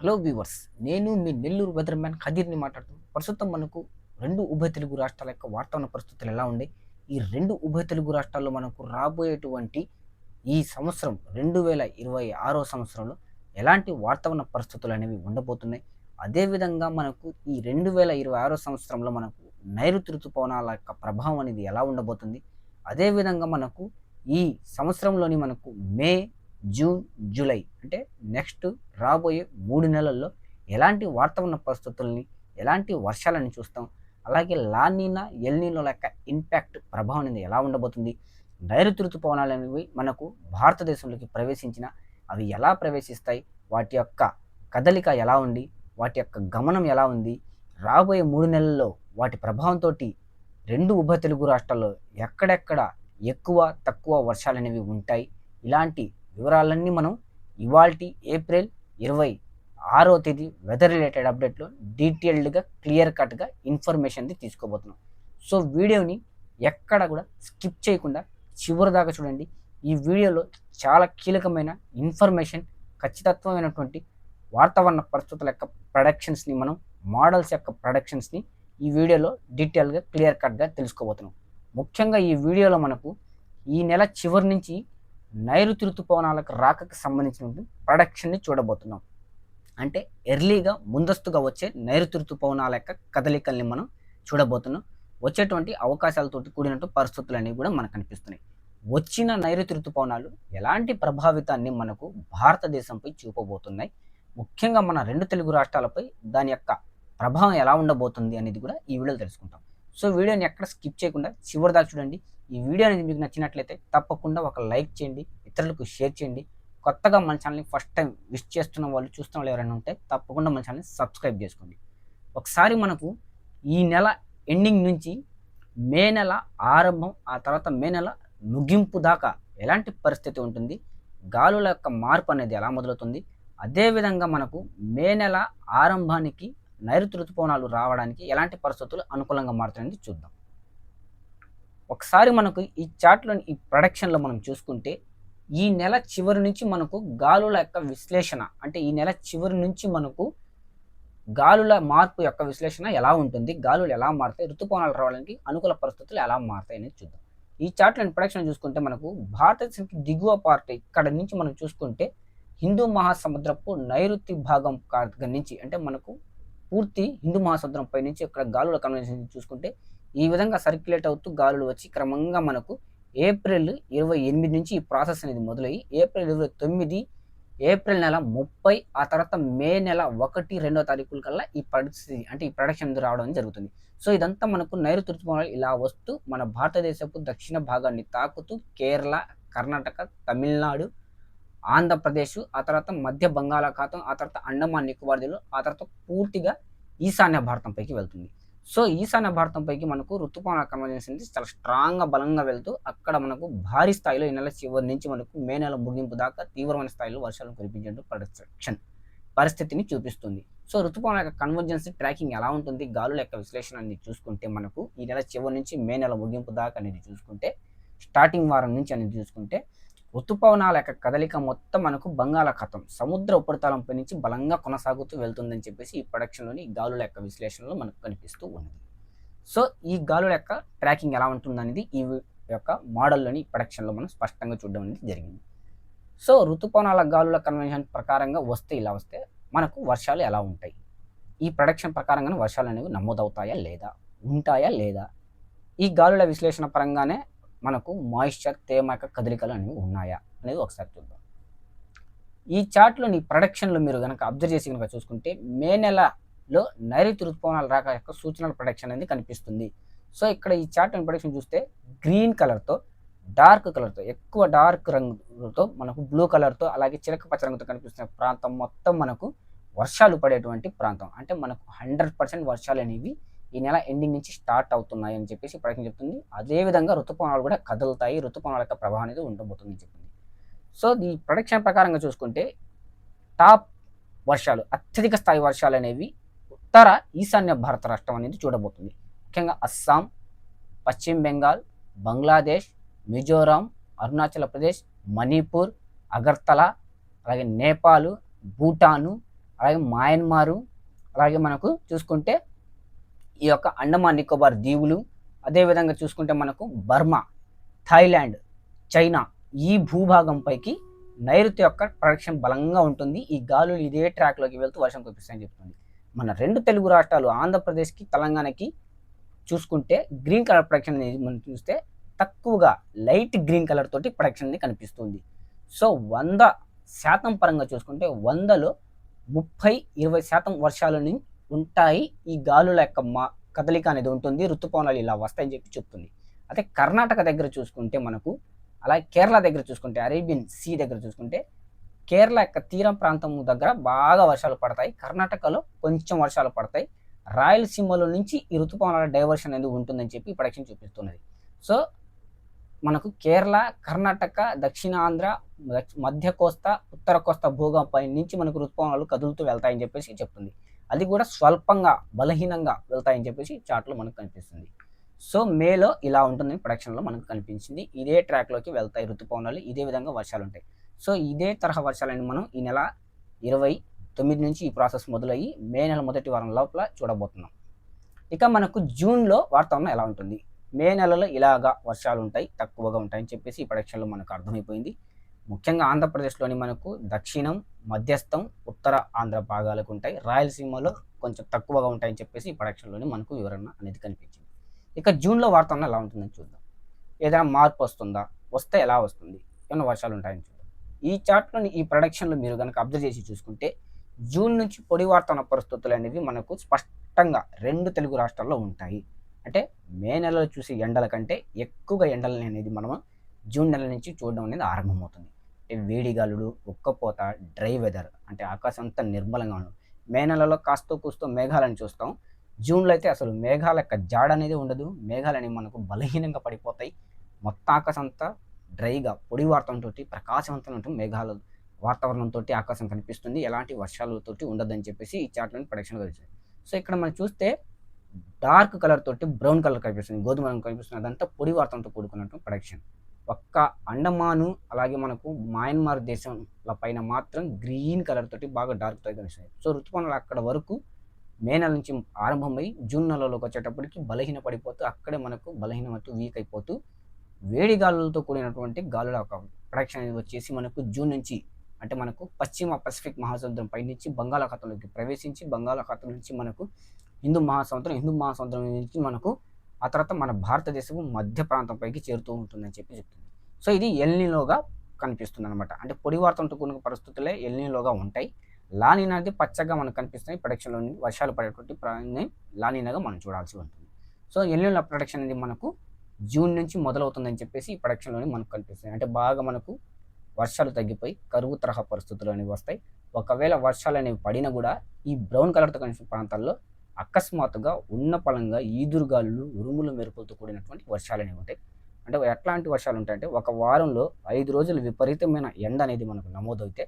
Hello viewers, నేను మీ Nellore weather man ఖదీర్ని మాట్లాడుతున్నాను. ప్రస్తుతం మనకు రెండు ఉభయ తెలుగు రాష్ట్రాల యొక్క వాతావరణ పరిస్థితులు ఎలా ఉన్నాయి, ఈ రెండు ఉభయ తెలుగు రాష్ట్రాల్లో మనకు రాబోయేటువంటి ఈ సంవత్సరం 2026 సంవత్సరంలో ఎలాంటి వాతావరణ పరిస్థితులు అనేవి ఉండబోతున్నాయి. అదేవిధంగా మనకు ఈ 2026 సంవత్సరంలో మనకు నైరుతి ఋతుపవనాల యొక్క ప్రభావం అనేది ఎలా ఉండబోతుంది. అదేవిధంగా మనకు ఈ సంవత్సరంలోని మనకు మే, జూన్, జూలై అంటే నెక్స్ట్ రాబోయే 3 నెలల్లో ఎలాంటి వాతావరణ పరిస్థితుల్ని, ఎలాంటి వర్షాలని చూస్తాం. అలాగే లానీనా, ఎల్‌నీనో యొక్క ఇంపాక్ట్ ప్రభావం అనేది ఎలా ఉండబోతుంది. నైరుతి ఋతుపవనాలు అనేవి మనకు భారతదేశంలోకి ప్రవేశించిన అవి ఎలా ప్రవేశిస్తాయి, వాటి యొక్క కదలిక ఎలా ఉంది, వాటి యొక్క గమనం ఎలా ఉంది, రాబోయే 3 నెలల్లో వాటి ప్రభావంతో రెండు ఉభయ తెలుగు రాష్ట్రాల్లో ఎక్కడెక్కడ ఎక్కువ తక్కువ వర్షాలు అనేవి ఉంటాయి. ఇలాంటి వివరాలన్నీ మనం ఇవాల్టి ఏప్రిల్ 26వ తేదీ వెదర్ రిలేటెడ్ అప్డేట్లో డీటెయిల్డ్గా క్లియర్ కట్గా ఇన్ఫర్మేషన్ తీసుకోబోతున్నాం. సో వీడియోని ఎక్కడ కూడా స్కిప్ చేయకుండా చివరి దాకా చూడండి. ఈ వీడియోలో చాలా కీలకమైన ఇన్ఫర్మేషన్, ఖచ్చితత్వమైనటువంటి వాతావరణ పరిస్థితుల యొక్క ప్రొడక్షన్స్ని, మనం మోడల్స్ యొక్క ప్రొడక్షన్స్ని ఈ వీడియోలో డీటెయిల్గా క్లియర్ కట్గా తెలుసుకోబోతున్నాం. ముఖ్యంగా ఈ వీడియోలో మనకు ఈ నెల చివరి నుంచి నైరుతి ఋతుపవనాలకు రాకకు సంబంధించిన ప్రొడక్షన్ని చూడబోతున్నాం. అంటే ఎర్లీగా ముందస్తుగా వచ్చే నైరుతి ఋతుపవనాల యొక్క కదలికల్ని మనం చూడబోతున్నాం. వచ్చేటువంటి అవకాశాలతో కూడినట్టు పరిస్థితులు అనేవి కూడా మనకు కనిపిస్తున్నాయి. వచ్చిన నైరుతి ఋతుపవనాలు ఎలాంటి ప్రభావితాన్ని మనకు భారతదేశంపై చూపబోతున్నాయి, ముఖ్యంగా మన రెండు తెలుగు రాష్ట్రాలపై దాని యొక్క ప్రభావం ఎలా ఉండబోతుంది అనేది కూడా ఈ వీడియోలో తెలుసుకుంటాం. సో వీడియోని ఎక్కడ స్కిప్ చేయకుండా చివరి దాకా చూడండి. ఈ వీడియో అనేది మీకు నచ్చినట్లయితే తప్పకుండా ఒక లైక్ చేయండి, ఇతరులకు షేర్ చేయండి. కొత్తగా మన ఛానల్ని ఫస్ట్ టైం విష్ చేస్తున్న వాళ్ళు, చూస్తున్న వాళ్ళు ఎవరైనా ఉంటే తప్పకుండా మన ఛానల్ని సబ్స్క్రైబ్ చేసుకోండి. ఒకసారి మనకు ఈ నెల ఎండింగ్ నుంచి మే నెల ఆరంభం, ఆ తర్వాత మే నెల ముగింపు దాకా ఎలాంటి పరిస్థితి ఉంటుంది, గాలుల యొక్క మార్పు అనేది ఎలా మొదలవుతుంది, అదేవిధంగా మనకు మే నెల ఆరంభానికి నైరుతి ఋతుపవనాలు రావడానికి ఎలాంటి పరిస్థితులు అనుకూలంగా మారుతాయని చూద్దాం. ఒకసారి మనకు ఈ చార్ట్లోని ఈ ప్రొడక్షన్లో మనం చూసుకుంటే ఈ నెల చివరి నుంచి మనకు గాలుల యొక్క విశ్లేషణ, అంటే ఈ నెల చివరి నుంచి మనకు గాలుల మార్పు యొక్క విశ్లేషణ ఎలా ఉంటుంది, గాలులు ఎలా మారుతాయి, ఋతుపవనాలు రావడానికి అనుకూల పరిస్థితులు ఎలా మారుతాయి అనేది చూద్దాం. ఈ చార్ట్లోని ప్రొడక్షన్ చూసుకుంటే మనకు భారతదేశానికి దిగువ పార్ట్ ఇక్కడ నుంచి మనం చూసుకుంటే హిందూ మహాసముద్రపు నైరుతి భాగం నుంచి, అంటే మనకు పూర్తి హిందూ మహాసముద్రం పై నుంచి ఇక్కడ గాలుల కన్వెన్షన్ చూసుకుంటే ఈ విధంగా సర్క్యులేట్ అవుతూ గాలులు వచ్చి క్రమంగా మనకు ఏప్రిల్ 28 నుంచి ఈ ప్రాసెస్ అనేది మొదలయ్యి ఏప్రిల్ 29, ఏప్రిల్ నెల 30, ఆ తర్వాత మే నెల 1, 2వ తారీఖుల కల్లా ఈ పరిస్థితి, అంటే ఈ ప్రొడక్షన్ రావడం జరుగుతుంది. సో ఇదంతా మనకు నైరుతి ఋతుపవనాలు ఇలా వస్తూ మన భారతదేశపు దక్షిణ భాగాన్ని తాకుతూ కేరళ, కర్ణాటక, తమిళనాడు, ఆంధ్రప్రదేశ్, ఆ తర్వాత మధ్య బంగాళాఖాతం, ఆ తర్వాత అండమాన్ నికోబార్ దీవులు, ఆ తర్వాత పూర్తిగా ఈశాన్య భారతంపైకి వెళ్తుంది. సో ఈశాన్య భారతంపైకి మనకు ఋతుపవనాల కన్వర్జెన్స్ చాలా స్ట్రాంగ్గా బలంగా వెళ్తూ అక్కడ మనకు భారీ స్థాయిలో ఈ నెల చివరి నుంచి మనకు మే నెల ముగింపు దాకా తీవ్రమైన స్థాయిలో వర్షాలు కురిపించే ప్రొడక్షన్ పరిస్థితిని చూపిస్తుంది. సో ఋతుపవనాల యొక్క కన్వర్జెన్స్ ట్రాకింగ్ ఎలా ఉంటుంది, గాలుల యొక్క విశ్లేషణ అనేది చూసుకుంటే మనకు ఈ నెల చివరి నుంచి మే నెల ముగింపు దాకా అనేది చూసుకుంటే, స్టార్టింగ్ వారం నుంచి అనేది చూసుకుంటే ఋతుపవనాల యొక్క కదలిక మొత్తం మనకు బంగాళాఖాతం సముద్ర ఉపరితలంపై నుంచి బలంగా కొనసాగుతూ వెళ్తుందని చెప్పేసి ఈ ప్రొడక్షన్లోని గాలుల యొక్క విశ్లేషణలో మనకు కనిపిస్తూ ఉన్నది. సో ఈ గాలుల యొక్క ట్రాకింగ్ ఎలా ఉంటుందనేది ఈ యొక్క మోడల్లోని ప్రొడక్షన్లో మనం స్పష్టంగా చూడడం అనేది జరిగింది. సో ఋతుపవనాల గాలుల కన్వెన్షన్ ప్రకారంగా వస్తే ఇలా వస్తే మనకు వర్షాలు ఎలా ఉంటాయి, ఈ ప్రొడక్షన్ ప్రకారంగానే వర్షాలు అనేవి నమోదవుతాయా లేదా, ఉంటాయా లేదా, ఈ గాలుల విశ్లేషణ పరంగానే మనకు మాయిశ్చర్, తేమ యొక్క కదలికలు అనేవి ఉన్నాయా అనేది ఒకసారి చూద్దాం. ఈ చార్ట్లోని ప్రొడక్షన్లో మీరు కనుక అబ్జర్వ్ చేసి కనుక చూసుకుంటే మే నెలలో నైరుతి ఋతుపవనాల రాక యొక్క సూచనల ప్రొడక్షన్ అనేది కనిపిస్తుంది. సో ఇక్కడ ఈ చార్ట్ ప్రొడక్షన్ చూస్తే గ్రీన్ కలర్తో, డార్క్ కలర్తో, ఎక్కువ డార్క్ రంగుతో, మనకు బ్లూ కలర్తో, అలాగే చిలక పచ్చ రంగుతో కనిపిస్తున్న ప్రాంతం మొత్తం మనకు వర్షాలు పడేటువంటి ప్రాంతం. అంటే మనకు 100% వర్షాలు అనేవి ఈ నెల ఎండింగ్ నుంచి స్టార్ట్ అవుతున్నాయి అని చెప్పేసి ప్రొడక్షన్ చెప్తుంది. అదేవిధంగా ఋతుపవనాలు కూడా కదులుతాయి, ఋతుపవనాల యొక్క ప్రభావం అనేది ఉండబోతుందని చెప్పింది. సో ఈ ప్రొడక్షన్ ప్రకారంగా చూసుకుంటే టాప్ వర్షాలు, అత్యధిక స్థాయి వర్షాలు అనేవి ఉత్తర ఈశాన్య భారత రాష్ట్రం అనేది చూడబోతుంది. ముఖ్యంగా అస్సాం, పశ్చిమ బెంగాల్, బంగ్లాదేశ్, మిజోరాం, అరుణాచల్ ప్రదేశ్, మణిపూర్, అగర్తల, అలాగే నేపాల్, భూటాను, అలాగే మయన్మారు, అలాగే మనకు చూసుకుంటే ఈ యొక్క అండమాన్ నికోబార్ దీవులు, అదేవిధంగా చూసుకుంటే మనకు బర్మా, థాయిలాండ్, చైనా ఈ భూభాగం పైకి నైరుతి యొక్క ప్రొడక్షన్ బలంగా ఉంటుంది. ఈ గాలులు ఇదే ట్రాక్లోకి వెళ్తూ వర్షం కురిపిస్తాయని చెప్తుంది. మన 2 తెలుగు రాష్ట్రాలు ఆంధ్రప్రదేశ్కి, తెలంగాణకి చూసుకుంటే గ్రీన్ కలర్ ప్రొడక్షన్ అనేది మనం చూస్తే తక్కువగా లైట్ గ్రీన్ కలర్ తోటి ప్రొడక్షన్ అనేది కనిపిస్తుంది. సో 100% పరంగా చూసుకుంటే 100లో 30-20% వర్షాలని ఉంటాయి. ఈ గాలుల యొక్క కదలిక అనేది ఉంటుంది, ఋతుపవనాలు ఇలా వస్తాయని చెప్పి చెప్తుంది. అదే కర్ణాటక దగ్గర చూసుకుంటే మనకు, అలాగే కేరళ దగ్గర చూసుకుంటే, అరేబియన్ సీ దగ్గర చూసుకుంటే కేరళ యొక్క తీర ప్రాంతం దగ్గర బాగా వర్షాలు పడతాయి, కర్ణాటకలో కొంచెం వర్షాలు పడతాయి, రాయలసీమలో నుంచి ఈ ఋతుపవనాల డైవర్షన్ అనేది ఉంటుందని చెప్పి ప్రొడక్షన్ చూపిస్తున్నది. సో మనకు కేరళ, కర్ణాటక, దక్షిణాంధ్ర, మధ్య కోస్తా, ఉత్తర కోస్తా భూగంపై నుంచి మనకు ఋతుపవనాలు కదులుతూ వెళ్తాయని చెప్పేసి చెప్తుంది. అది కూడా స్వల్పంగా బలహీనంగా వెళ్తాయని చెప్పేసి చార్ట్లో మనకు కనిపిస్తుంది. సో మేలో ఇలా ఉంటుంది, ప్రొడక్షన్లో మనకు కనిపించింది. ఇదే ట్రాక్లోకి వెళ్తాయి ఋతుపవనాలు, ఇదే విధంగా వర్షాలు ఉంటాయి. సో ఇదే తరహా వర్షాలని మనం ఈ నెల 29 నుంచి ఈ ప్రాసెస్ మొదలయ్యి మే నెల మొదటి వారం లోపల చూడబోతున్నాం. ఇక మనకు జూన్లో వాతావరణం ఎలా ఉంటుంది, మే నెలలో ఇలాగా వర్షాలు ఉంటాయి, తక్కువగా ఉంటాయని చెప్పేసి ఈ ప్రొడక్షన్లో మనకు అర్థమైపోయింది. ముఖ్యంగా ఆంధ్రప్రదేశ్లోని మనకు దక్షిణం, మధ్యస్థం, ఉత్తర ఆంధ్ర భాగాలకు ఉంటాయి, రాయలసీమలో కొంచెం తక్కువగా ఉంటాయని చెప్పేసి ఈ ప్రొడక్షన్లోని మనకు వివరణ అనేది కనిపించింది. ఇక జూన్లో వాతావరణం ఎలా ఉంటుందని చూద్దాం. ఏదైనా మార్పు వస్తుందా, వస్తే ఎలా వస్తుంది, ఏమైనా వర్షాలు ఉంటాయని చూద్దాం. ఈ చార్ట్లోని ఈ ప్రొడక్షన్లో మీరు కనుక అబ్జర్వ్ చేసి చూసుకుంటే జూన్ నుంచి పొడి వాతావరణ పరిస్థితులు అనేవి మనకు స్పష్టంగా 2 తెలుగు రాష్ట్రాల్లో ఉంటాయి. అంటే మే నెలలో చూసే ఎండల కంటే ఎక్కువగా ఎండలు అనేది మనం జూన్ నెల నుంచి చూడడం అనేది ఆరంభమవుతుంది. అంటే వేడిగాలులు, ఉక్కపోత, డ్రై వెదర్, అంటే ఆకాశం అంతా నిర్మలంగా ఉండదు. మే నెలలో కాస్తో కూస్తో మేఘాలను చూస్తాం, జూన్లో అయితే అసలు మేఘాల యొక్క జాడ అనేది ఉండదు, మేఘాలు అనేవి మనకు బలహీనంగా పడిపోతాయి, మొత్తం ఆకాశం అంతా డ్రైగా పొడి వాతావరణంతో ప్రకాశవంతంగా ఉంటుంది, మేఘాల వాతావరణంతో ఆకాశం కనిపిస్తుంది, ఎలాంటి వర్షాలతోటి ఉండదని చెప్పేసి ఈ చార్ట్లోని ప్రొడక్షన్ వచ్చింది. సో ఇక్కడ మనం చూస్తే డార్క్ కలర్ తోటి బ్రౌన్ కలర్ కనిపిస్తుంది, గోధుమ రంగు కనిపిస్తుంది, అదంతా పొడి వాతావరణంతో కూడుకున్నట్టు ప్రొడక్షన్. ఒక్క అండమాను అలాగే మనకు మయన్మార్ దేశంల పైన మాత్రం గ్రీన్ కలర్ తోటి బాగా డార్క్ తో కనిపిస్తుంది. సో ఋతుపవనాలు అక్కడ వరకు మే నెల నుంచి ఆరంభమై జూన్ నెలలోకి వచ్చేటప్పటికి బలహీన పడిపోతూ అక్కడే మనకు బలహీనమవుతూ వీక్ అయిపోతూ వేడి గాలులతో కూడినటువంటి గాలుల ఒక ప్రొడక్షన్ అనేది వచ్చేసి మనకు జూన్ నుంచి, అంటే మనకు పశ్చిమ పసిఫిక్ మహాసముద్రం పై నుంచి బంగాళాఖాతంలోకి ప్రవేశించి, బంగాళాఖాతం నుంచి మనకు హిందూ మహాసముద్రం నుంచి మనకు ఆ తర్వాత మన భారతదేశం మధ్య ప్రాంతం పైకి చేరుతూ ఉంటుందని చెప్పి చెప్తుంది. సో ఇది ఎల్నినోగా కనిపిస్తుంది అనమాట. అంటే పొడి వాతావరణంతో కూడిన పరిస్థితులే ఎల్నినోగా ఉంటాయి. లానినా అనేది పచ్చగా మనకు కనిపిస్తున్నాయి, ప్రొడక్షన్లోని వర్షాలు పడేటువంటి లానినాగా మనం చూడాల్సి ఉంటుంది. సో ఎల్నినో ప్రొడక్షన్ అనేది మనకు జూన్ నుంచి మొదలవుతుందని చెప్పేసి ఈ ప్రొడక్షన్లోని మనకు కనిపిస్తుంది. అంటే బాగా మనకు వర్షాలు తగ్గిపోయి కరువు తరహా పరిస్థితులు అనేవి వస్తాయి. ఒకవేళ వర్షాలు అనేవి పడినా కూడా ఈ బ్రౌన్ కలర్తో కనిపించిన ప్రాంతాల్లో అకస్మాత్తుగా ఉన్న పలంగా ఈదురుగాలులు, ఉరుములు, మెరుపులతో కూడినటువంటి వర్షాలు అనేవి ఉంటాయి. అంటే ఎట్లాంటి వర్షాలు ఉంటాయంటే ఒక వారంలో 5 రోజులు విపరీతమైన ఎండ అనేది మనకు నమోదైతే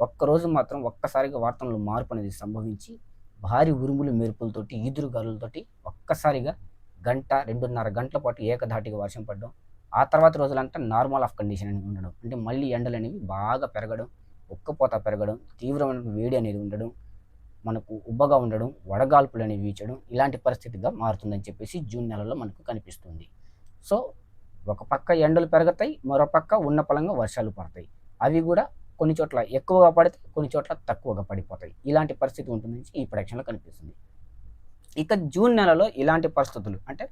ఒక్కరోజు మాత్రం ఒక్కసారిగా వాతావరణంలో మార్పు అనేది సంభవించి భారీ ఉరుములు, మెరుపులతోటి, ఈదురుగాలులతోటి ఒక్కసారిగా 1-2.5 గంటల పాటు ఏకధాటిగా వర్షం పడడం, ఆ తర్వాత రోజులంతా నార్మల్ ఆఫ్ కండిషన్ అనేది ఉండడం, అంటే మళ్ళీ ఎండలు అనేవి బాగా పెరగడం, ఉక్కపోత పెరగడం, తీవ్రమైన వేడి అనేది ఉండడం, మనకు ఉబ్బగా ఉండడం, వడగాల్పులు అనేవి వీచడం, ఇలాంటి పరిస్థితిగా మారుతుందని చెప్పేసి జూన్ నెలలో మనకు కనిపిస్తుంది. సో ఒక పక్క ఎండలు పెరుగుతాయి, మరో పక్క ఉన్న పలంగా వర్షాలు పడతాయి. అవి కూడా కొన్ని చోట్ల ఎక్కువగా పడితే కొన్ని చోట్ల తక్కువగా పడిపోతాయి. ఇలాంటి పరిస్థితి ఉంటుందని ఈ ప్రొడక్షన్లో కనిపిస్తుంది. ఇక జూన్ నెలలో ఇలాంటి పరిస్థితులు అంటే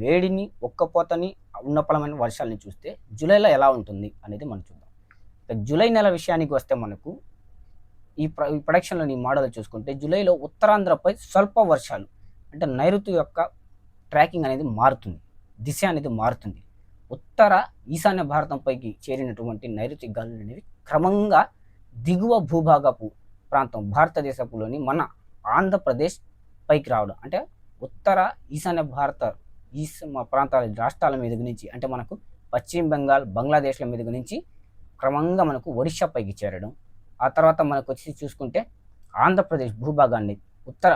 వేడిని, ఉక్కపోతని, ఉన్నపలమైన వర్షాలని చూస్తే జూలైలో ఎలా ఉంటుంది అనేది మనం చూద్దాం. ఇక జూలై నెల విషయానికి వస్తే మనకు ఈ ప్రొడక్షన్లోని మోడల్ చూసుకుంటే జూలైలో ఉత్తరాంధ్రపై స్వల్ప వర్షాలు, అంటే నైరుతి యొక్క ట్రాకింగ్ అనేది మారుతుంది, దిశ అనేది మారుతుంది. ఉత్తర ఈశాన్య భారతంపైకి చేరినటువంటి నైరుతి గాలులు అనేవి క్రమంగా దిగువ భూభాగపు ప్రాంతం భారతదేశపులోని మన ఆంధ్రప్రదేశ్ పైకి రావడం, అంటే ఉత్తర ఈశాన్య భారత ప్రాంతాల రాష్ట్రాల మీద నుంచి, అంటే మనకు పశ్చిమ బెంగాల్, బంగ్లాదేశ్ల మీద నుంచి క్రమంగా మనకు ఒడిషా పైకి చేరడం, ఆ తర్వాత మనకు వచ్చి చూసుకుంటే ఆంధ్రప్రదేశ్ భూభాగాన్ని, ఉత్తర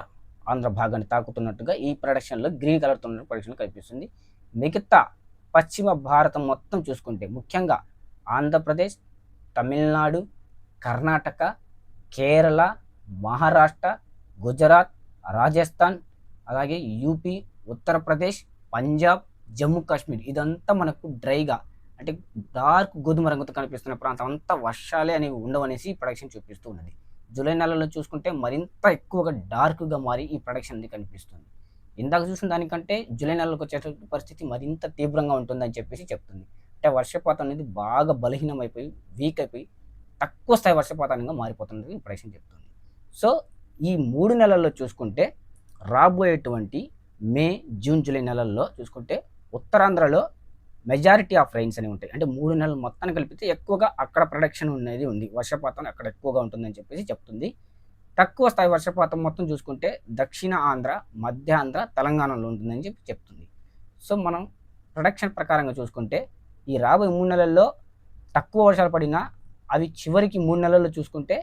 ఆంధ్ర భాగాన్ని తాకుతున్నట్టుగా ఈ ప్రొడక్షన్లో గ్రీన్ కలర్తో ఉన్న ప్రొడక్షన్ కనిపిస్తుంది. మిగతా పశ్చిమ భారతం మొత్తం చూసుకుంటే ముఖ్యంగా ఆంధ్రప్రదేశ్, తమిళనాడు, కర్ణాటక, కేరళ, మహారాష్ట్ర, గుజరాత్, రాజస్థాన్, అలాగే యూపీ, ఉత్తరప్రదేశ్, పంజాబ్, జమ్మూ కాశ్మీర్ ఇదంతా మనకు డ్రైగా అంటే డార్క్ గోధుమ రంగుతో కనిపిస్తున్న ప్రాంతం అంతా వర్షాలే అనేవి ఉండవనేసి ఈ ప్రొడక్షన్ చూపిస్తూ ఉన్నది. జూలై నెలలో చూసుకుంటే మరింత ఎక్కువగా డార్క్గా మారి ఈ ప్రొడక్షన్ అనేది కనిపిస్తుంది. ఇందాక చూసిన దానికంటే జూలై నెలలోకి వచ్చేటటువంటి పరిస్థితి మరింత తీవ్రంగా ఉంటుందని చెప్పేసి చెప్తుంది. అంటే వర్షపాతం అనేది బాగా బలహీనమైపోయి వీక్ అయిపోయి తక్కువ స్థాయి వర్షపాతంగా మారిపోతున్నది ఈ ప్రొడక్షన్ చెప్తుంది. సో ఈ 3 నెలల్లో చూసుకుంటే రాబోయేటువంటి మే, జూన్, జూలై నెలల్లో చూసుకుంటే ఉత్తరాంధ్రలో మెజారిటీ ఆఫ్ రైన్స్ అనేవి ఉంటాయి. అంటే 3 నెలలు మొత్తాన్ని కలిపితే ఎక్కువగా అక్కడ ప్రొడక్షన్ అనేది ఉంది. వర్షపాతం అక్కడ ఎక్కువగా ఉంటుందని చెప్పేసి చెప్తుంది. తక్కువ స్థాయి వర్షపాతం మొత్తం చూసుకుంటే దక్షిణ ఆంధ్ర, మధ్య ఆంధ్ర, తెలంగాణలో ఉంటుందని చెప్పి చెప్తుంది. సో మనం ప్రొడక్షన్ ప్రకారంగా చూసుకుంటే ఈ రాబోయే 3 నెలల్లో తక్కువ వర్షాలు పడినా అవి చివరికి 3 నెలల్లో చూసుకుంటే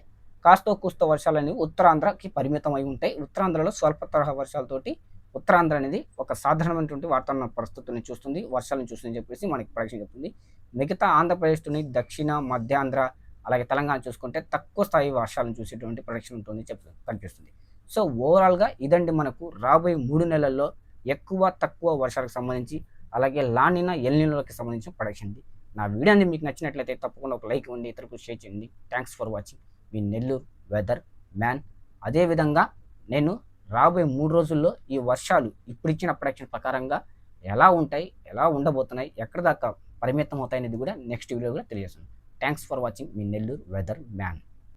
కాస్తో కూస్తో వర్షాలు అనేవి ఉత్తరాంధ్రకి పరిమితం అయి ఉంటాయి. ఉత్తరాంధ్రలో స్వల్ప తరహా వర్షాలతోటి ఉత్తరాంధ్ర అనేది ఒక సాధారణమైనటువంటి వాతావరణ పరిస్థితుల్ని చూస్తుంది, వర్షాలను చూస్తుందని చెప్పేసి మనకి ప్రొడక్షన్ చెప్తుంది. మిగతా ఆంధ్రప్రదేశ్‌లోని దక్షిణ, మధ్యాంధ్ర అలాగే తెలంగాణ చూసుకుంటే తక్కువ స్థాయి వర్షాలను చూసేటువంటి ప్రొడక్షన్ ఉంటుంది కనిపిస్తుంది. సో ఓవరాల్‌గా ఇదండి మనకు రాబోయే 3 నెలల్లో ఎక్కువ, తక్కువ వర్షాలకు సంబంధించి అలాగే లానినా, ఎల్‌నినో‌లకి సంబంధించిన ప్రొడక్షన్ ఇది. నా వీడియో అనేది మీకు నచ్చినట్లయితే తప్పకుండా ఒక లైక్ ఇవ్వండి, ఇతరులకు షేర్ చేయండి. Thanks for watching. మీ నెల్లూరు వెదర్ మ్యాన్. అదేవిధంగా నేను రాబోయే 3 రోజుల్లో ఈ వర్షాలు ఇప్పుడిచ్చిన ప్రొడక్షన్ ప్రకారంగా ఎలా ఉంటాయి, ఎలా ఉండబోతున్నాయి, ఎక్కడి దాకా పరిమితం అవుతాయనేది కూడా నెక్స్ట్ వీడియోలో తెలియజేస్తాను. Thanks for watching. మీ నెల్లూరు వెదర్ మ్యాన్.